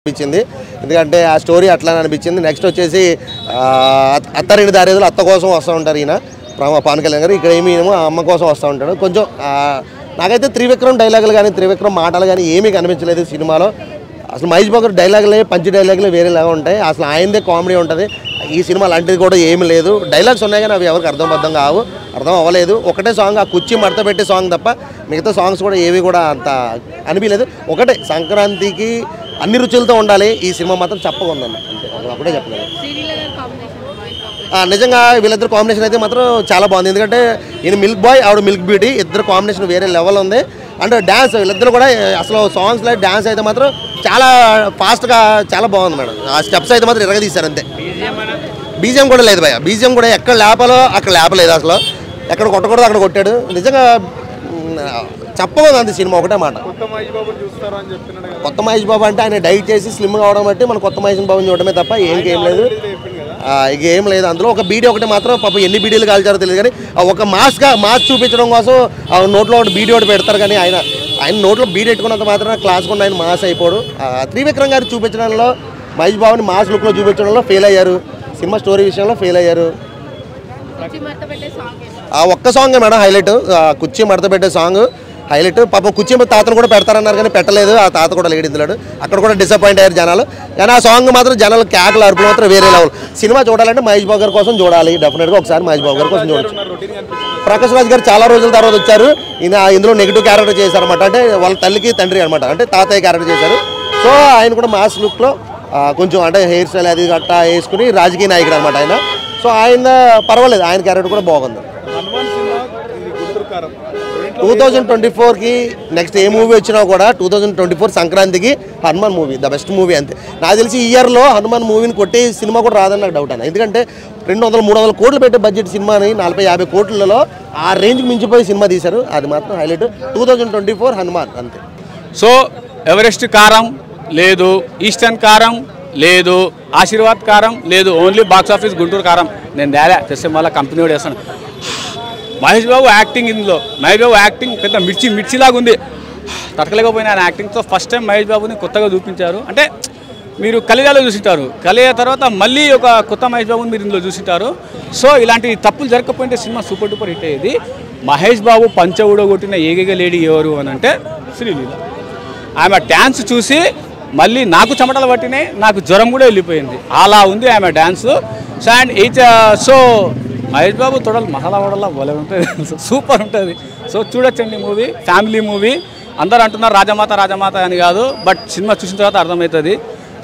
అనిపించింది. ఎందుకంటే ఆ స్టోరీ అట్లా అనిపించింది. నెక్స్ట్ వచ్చేసి అత్తారింటి దారేదులు అత్త కోసం వస్తూ ఉంటారు ఈయన పవన్ కళ్యాణ్ గారు. ఇక్కడ ఏమో అమ్మ కోసం వస్తూ ఉంటాడు. కొంచెం నాకైతే త్రివిక్రమ్ డైలాగులు కానీ త్రివిక్రమ్ మాటలు కానీ ఏమీ కనిపించలేదు సినిమాలో. అసలు మహేష్ బాబు డైలాగులే పంచి డైలాగులు వేరేలాగా ఉంటాయి. అసలు ఆయనదే కామెడీ ఉంటుంది. ఈ సినిమా లాంటిది కూడా ఏమీ లేదు. డైలాగ్స్ ఉన్నాయి కానీ అవి ఎవరికి అర్థం అవ్వలేదు. ఒకటే సాంగ్ ఆ కుర్చీ మడత పెట్టే సాంగ్ తప్ప మిగతా సాంగ్స్ కూడా ఏవి కూడా అంత అనిపించలేదు. ఒకటే సంక్రాంతికి అన్ని రుచులతో ఉండాలి. ఈ సినిమా మాత్రం చెప్పగా ఉందండి. అంతే ఒకటే చెప్పలేదు. నిజంగా వీళ్ళిద్దరు కాంబినేషన్ అయితే మాత్రం చాలా బాగుంది. ఎందుకంటే ఈయన మిల్క్ బాయ్ ఆవిడ మిల్క్ బ్యూటీ, ఇద్దరు కాంబినేషన్ వేరే లెవెల్ ఉంది. అంటే డ్యాన్స్ వీళ్ళిద్దరు కూడా అసలు సాంగ్స్లో డ్యాన్స్ అయితే మాత్రం చాలా ఫాస్ట్గా చాలా బాగుంది మేడం. ఆ స్టెప్స్ అయితే మాత్రం ఇరగదీశారు అంతే. బీజిఎం కూడా లేదు భయ. బీజిఎం కూడా ఎక్కడ లేపాలో అక్కడ లేపలేదు. అసలు ఎక్కడ కొట్టకూడదు అక్కడ కొట్టాడు. నిజంగా చెప్పకూడదు అంతే సినిమా. ఒకటే మాట, కొత్త మహేష్ బాబు అంటే ఆయన డైట్ చేసి స్లిమ్ కావడం బట్టి మనం కొత్త మహేష్ బాబుని చూడటమే తప్ప ఏం లేదు. ఇక ఏం లేదు అందులో. ఒక బీడీ ఒకటి మాత్రం పాపం ఎన్ని బీడీలు కాల్చారో తెలియదు కానీ ఒక మాస్ చూపించడం కోసం నోట్లో ఒకటి బీడీ ఒకటి పెడతారు. కానీ ఆయన నోట్లో బీడీ పెట్టుకున్నంత మాత్రం క్లాస్ కూడా ఆయన మాస్ అయిపోడు. త్రివిక్రమ్ గారు చూపించడంలో మహేష్ బాబుని మాస్ లుక్లో చూపించడంలో ఫెయిల్ అయ్యారు. సినిమా స్టోరీ విషయంలో ఫెయిల్ అయ్యారు. ఒక్క సాంగే మేడం హైలైట్. కుర్చీ మడత పెట్టే సాంగ్ హైలైట్. పాపం కుర్చీ తాతను కూడా పెడతారన్నారు కానీ పెట్టలేదు. ఆ తాత కూడా లేడు ఇందులో. అక్కడ కూడా డిసప్పాయింట్ అయ్యారు జనాలు. కానీ ఆ సాంగ్ మాత్రం జనాలు కేకలు అరుపులు మాత్రం వేరే లెవెల్. సినిమా చూడాలంటే మహేష్ బాబు గారి కోసం చూడాలి. డెఫినెట్గా ఒకసారి మహేష్ బాబు గారి కోసం చూడొచ్చు. ప్రకాష్ రాజ్ గారు చాలా రోజుల తర్వాత వచ్చారు. ఇందులో నెగిటివ్ క్యారెక్టర్ చేశారన్నమాట. అంటే వాళ్ళ తల్లికి తండ్రి అనమాట. అంటే తాతయ్య క్యారెక్టర్ చేశారు. సో ఆయన కూడా మాస్ లుక్లో కొంచెం అంటే హెయిర్ స్టైల్ అది గట్టా వేసుకుని రాజకీయ నాయకుడు అనమాట ఆయన. సో ఆయన పర్వాలేదు, ఆయన క్యారెక్టర్ కూడా బాగుంది. 2024కి నెక్స్ట్ ఏ మూవీ వచ్చినా కూడా 2024 సంక్రాంతికి Hanuman movie the best movie అంతే. నాకు తెలిసి ఈ ఇయర్లో హనుమాన్ మూవీని కొట్టే సినిమా కూడా రాదని నాకు డౌట్ అన్న. ఎందుకంటే 200-300 కోట్లు పెట్టే బడ్జెట్ సినిమాని 40-50 కోట్లలో ఆ రేంజ్కి మించిపోయి సినిమా తీశారు. అది మాత్రం హైలైట్. 2024 హనుమాన్ అంతే. సో ఎవరెస్ట్ కారం లేదు, ఈస్టర్న్ కారం లేదు, ఆశీర్వాద్ కారం లేదు, ఓన్లీ బాక్స్ ఆఫీస్ గుంటూరు కారం. నేను తేలే తెస్తే మళ్ళీ కంపెనీ కూడా వేస్తాను. మహేష్ బాబు యాక్టింగ్ ఇందులో మహేష్ బాబు యాక్టింగ్ పెద్ద మిర్చిలాగా ఉంది. తట్టలేకపోయినా ఆయన యాక్టింగ్తో ఫస్ట్ టైం మహేష్ బాబుని కొత్తగా చూపించారు. అంటే మీరు కలియాలో చూసింటారు, కలియ తర్వాత మళ్ళీ ఒక కొత్త మహేష్ బాబుని మీరు ఇందులో చూసింటారు. సో ఇలాంటి తప్పులు జరగకపోతే సినిమా సూపర్ డూపర్ హిట్ అయ్యేది. మహేష్ బాబు పంచ ఊడగొట్టిన ఏకైక లేడీ ఎవరు అని అంటే శ్రీలీల. ఆమె డ్యాన్స్ చూసి మళ్ళీ నాకు చెమటలు పట్టినాయి, నాకు జ్వరం కూడా వెళ్ళిపోయింది. అలా ఉంది ఆమె dance. And so Mahesh Babu తొడలు మసాలా వడలా భలే ఉంటుంది, సూపర్ ఉంటుంది. సో చూడొచ్చండి మూవీ, ఫ్యామిలీ మూవీ. అందరూ అంటున్నారు రాజమాత అని కాదు, బట్ సినిమా చూసిన తర్వాత అర్థమవుతుంది.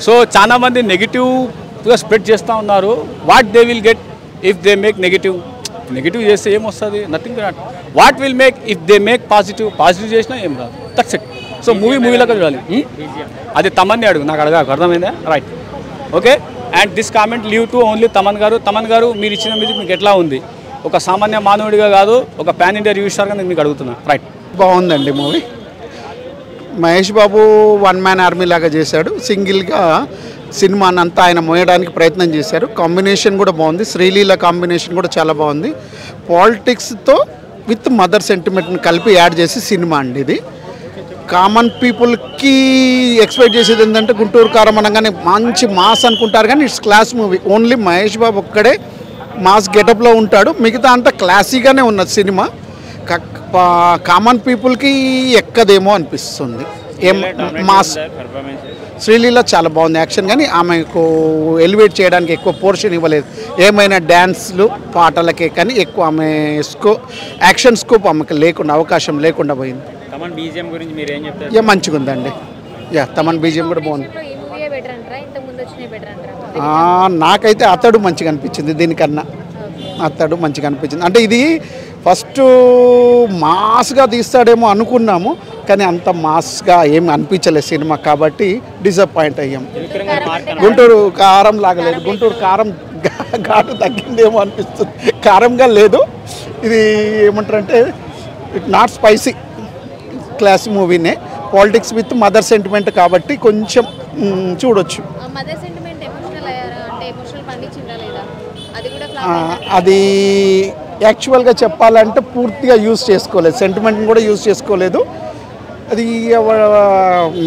సో చాలా మంది నెగిటివ్గా స్ప్రెడ్ చేస్తూ ఉన్నారు. What they will get if they make negative చేస్తే ఏమొస్తుంది? Nothing. What will make if they make positive చేసినా ఏం రాదు. That's it. సో మూవీలోకి చూడాలి. అది తమన్ని అడుగు, నాకు అర్థమైందా? Right, okay. And this comment leave to only Thaman గారు మీరు ఇచ్చిన మ్యూజిక్ మీకు ఎట్లా ఉంది? ఒక సామాన్య మానవుడిగా కాదు, ఒక పాన్ ఇండియా రివ్యూ స్టార్గా నేను మీకు అడుగుతున్నా. రైట్, బాగుందండి movie. Mahesh Babu one man army లాగా చేశాడు. సింగిల్గా సినిమాని అంతా ఆయన మోయడానికి ప్రయత్నం చేశారు. కాంబినేషన్ కూడా బాగుంది. శ్రీలీల కాంబినేషన్ కూడా చాలా బాగుంది. పాలిటిక్స్తో విత్ మదర్ సెంటిమెంట్ని కలిపి యాడ్ చేసి సినిమా అండి ఇది. కామన్ పీపుల్కి ఎక్స్పెక్ట్ చేసేది ఏంటంటే గుంటూరు కారం అనగానే మంచి మాస్ అనుకుంటారు, కానీ it's class movie. Only Mahesh Babu ఒక్కడే మాస్ గెటప్లో ఉంటాడు, మిగతా అంతా క్లాసీగానే ఉన్నది సినిమా. కామన్ పీపుల్కి ఎక్కదేమో అనిపిస్తుంది. ఏం మాస్. శ్రీలీల చాలా బాగుంది యాక్షన్, కానీ ఆమెకు ఎలివేట్ చేయడానికి ఎక్కువ పోర్షన్ ఇవ్వలేదు. ఏమైనా డ్యాన్స్లు పాటలకే కానీ ఎక్కువ ఆమె యాక్షన్ స్కోప్ ఆమెకు అవకాశం లేకుండా పోయింది. తమన్ బీజిఎం గురించి మీరు ఏం చెప్తారు? మంచిగా ఉందండి. తమన్ బీజిఎం కూడా బాగుంది. నాకైతే అతడు మంచిగా అనిపించింది. దీనికన్నా అతడు మంచిగా అనిపించింది. అంటే ఇది ఫస్ట్ మాస్గా తీస్తాడేమో అనుకున్నాము, కానీ అంత మాస్గా ఏమి అనిపించలేదు సినిమా, కాబట్టి డిసప్పాయింట్ అయ్యాం. గుంటూరు కారం లాగలేదు. గుంటూరు కారం ఘాటు తగ్గిందేమో అనిపిస్తుంది. కారంగా లేదు ఇది. ఏమంటారంటే ఇట్ నాట్ స్పైసీ, క్లాస్ మూవీనే. పాలిటిక్స్ విత్ మదర్ సెంటిమెంట్ కాబట్టి కొంచెం చూడొచ్చు. అది యాక్చువల్గా చెప్పాలంటే పూర్తిగా యూజ్ చేసుకోలేదు, సెంటిమెంట్ని కూడా యూజ్ చేసుకోలేదు. అది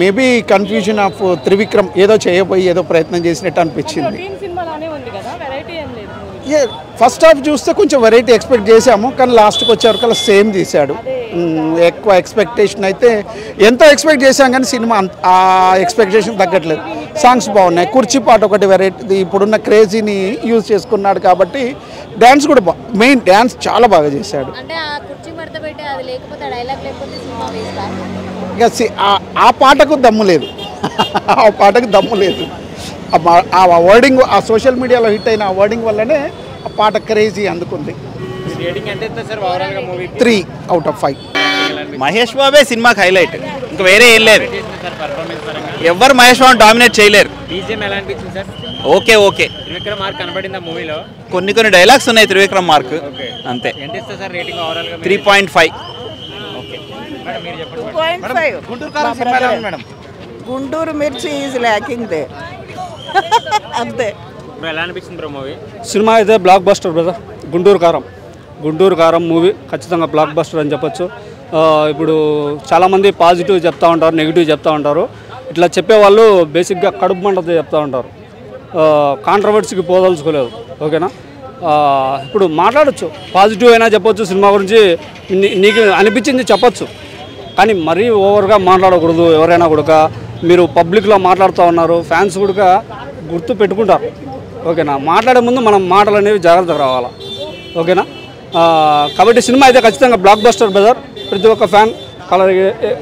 మేబీ కన్ఫ్యూజన్ ఆఫ్ త్రివిక్రమ్ ఏదో చేయబోయి ఏదో ప్రయత్నం చేసినట్టు అనిపించింది. ఫస్ట్ హాఫ్ చూస్తే కొంచెం వెరైటీ ఎక్స్పెక్ట్ చేసాము, కానీ లాస్ట్కి వచ్చేవరకు సేమ్ తీశాడు. ఎక్కువ ఎక్స్పెక్టేషన్ అయితే ఎంతో ఎక్స్పెక్ట్ చేశాం, కానీ సినిమా ఆ ఎక్స్పెక్టేషన్ తగ్గట్లేదు. సాంగ్స్ బాగున్నాయి, కుర్చీ పాట ఒకటి వెరైటీ ఇప్పుడున్న క్రేజీని యూజ్ చేసుకున్నాడు కాబట్టి డ్యాన్స్ కూడా మెయిన్ డ్యాన్స్ చాలా బాగా చేశాడు. ఇక ఆ పాటకు దమ్ము లేదు, ఆ పాటకు దమ్ము లేదు. ఆ వర్డింగ్, ఆ సోషల్ మీడియాలో హిట్ అయిన ఆ వర్డింగ్ వల్లనే ఆ పాట క్రేజీ అందుకుంది. 3 out of 5. మహేష్ బాబే సినిమాకి హైలైట్, ఇంకా వేరే ఏం లేదు. ఎవరు మహేష్ బాబు డామినేట్ చేయలేరు. ఓకే ఓకే, కొన్ని డైలాగ్స్ ఉన్నాయి త్రివిక్రమ్ మార్క్ అంతే. 3.5. గుంటూరు మిర్చి ఈజ్ ల్యాకింగ్ దే అంతే. సినిమా అయితే బ్లాక్ బస్టర్ బ్రదర్. గుంటూరు కారం మూవీ ఖచ్చితంగా బ్లాక్ బస్టర్ అని చెప్పొచ్చు. ఇప్పుడు చాలామంది పాజిటివ్ చెప్తా ఉంటారు, నెగిటివ్ చెప్తా ఉంటారు. ఇట్లా చెప్పేవాళ్ళు బేసిక్గా కడుపు మంటతో చెప్తూ ఉంటారు, కాంట్రవర్సీకి పోదలుచుకోలేదు. ఓకేనా, ఇప్పుడు మాట్లాడచ్చు, పాజిటివ్ అయినా చెప్పొచ్చు, సినిమా గురించి నీకు అనిపించింది చెప్పచ్చు, కానీ మరీ ఓవర్గా మాట్లాడకూడదు. ఎవరైనా కూడా మీరు పబ్లిక్లో మాట్లాడుతూ ఉన్నారు, ఫ్యాన్స్ కూడా గుర్తు పెట్టుకుంటారు. ఓకేనా, మాట్లాడే ముందు మనం మాటలు అనేవి జాగ్రత్తగా రావాలా. ఓకేనా, కాబట్టి సినిమా అయితే ఖచ్చితంగా బ్లాక్ బస్టర్ బ్రదర్. ప్రతి ఒక్క ఫ్యాన్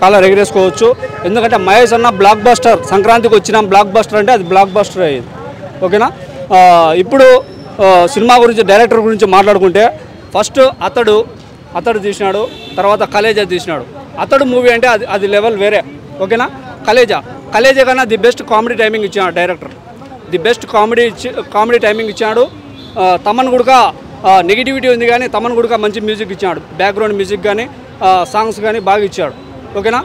కాలర్ ఎగిరేసుకోవచ్చు. ఎందుకంటే మహేష్ అన్న బ్లాక్ బస్టర్, సంక్రాంతికి వచ్చిన బ్లాక్ బస్టర్ అంటే అది బ్లాక్ బస్టర్ అయ్యింది. ఓకేనా, ఇప్పుడు సినిమా గురించి, డైరెక్టర్ గురించి మాట్లాడుకుంటే ఫస్ట్ అతడు తీసినాడు, తర్వాత కలేజా తీసినాడు. అతడు మూవీ అంటే అది లెవెల్ వేరే. ఓకేనా, కలేజా కన్నా ది బెస్ట్ కామెడీ టైమింగ్ ఇచ్చాడు director. The best comedy timing ఇచ్చాడు. తమన్ కూడా నెగిటివిటీ ఉంది, కానీ తమన్ కూడా మంచి మ్యూజిక్ ఇచ్చాడు. బ్యాక్గ్రౌండ్ మ్యూజిక్ కానీ సాంగ్స్ కానీ బాగా ఇచ్చాడు. ఓకేనా,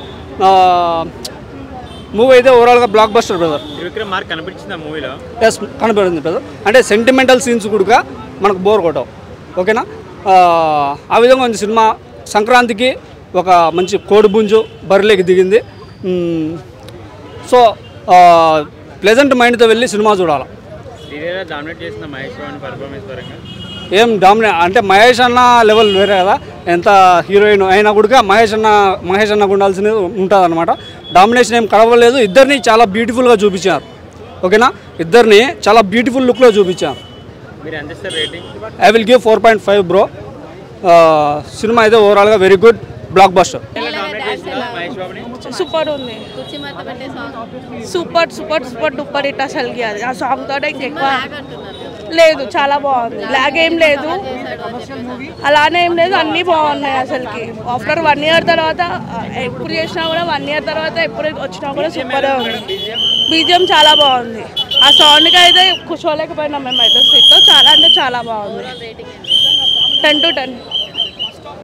మూవీ అయితే ఓవరాల్గా బ్లాక్ బస్టర్ బ్రదర్. ఎస్, కనపడింది బ్రదర్. అంటే సెంటిమెంటల్ సీన్స్ కూడా మనకు బోర్ కొట్టవు. ఓకేనా, ఆ విధంగా ఉంది సినిమా. సంక్రాంతికి ఒక మంచి కోడిపుంజు బరిలోకి దిగింది. సో ప్లెజెంట్ మైండ్తో వెళ్ళి సినిమా చూడాలి. ఏం డామినేట్ అంటే మహేష్ అన్న లెవెల్ వేరే కదా. ఎంత హీరోయిన్ అయినా కూడా మహేష్ అన్న ఉండాల్సినది ఉంటుంది అనమాట. డామినేషన్ ఏం కలవలేదు. ఇద్దరిని చాలా బ్యూటిఫుల్గా చూపించారు. ఓకేనా, ఇద్దరిని చాలా బ్యూటిఫుల్ లుక్లో చూపించారు. I will give 4.5 bro. Cinema అయితే ఓవరాల్గా very good, block buster. Super ఉంది, సూపర్ డూపర్ హిట్ అసలుకి. అది ఆ సాంగ్ తోటే ఇంకెక్కువ లేదు, చాలా బాగుంది. లాగ్ ఏం లేదు, అలానే ఏం లేదు, అన్నీ బాగున్నాయి అసలుకి. ఆఫ్టర్ 1 year తర్వాత ఎప్పుడు చేసినా కూడా 1 year తర్వాత ఎప్పుడు వచ్చినా కూడా సూపర్ ఉంది. బీజిఎం చాలా బాగుంది. ఆ సౌండ్కి అయితే కూర్చోలేకపోయినాం మేమైతే సీట్లో. చాలా అంటే చాలా బాగుంది. 10 to 10.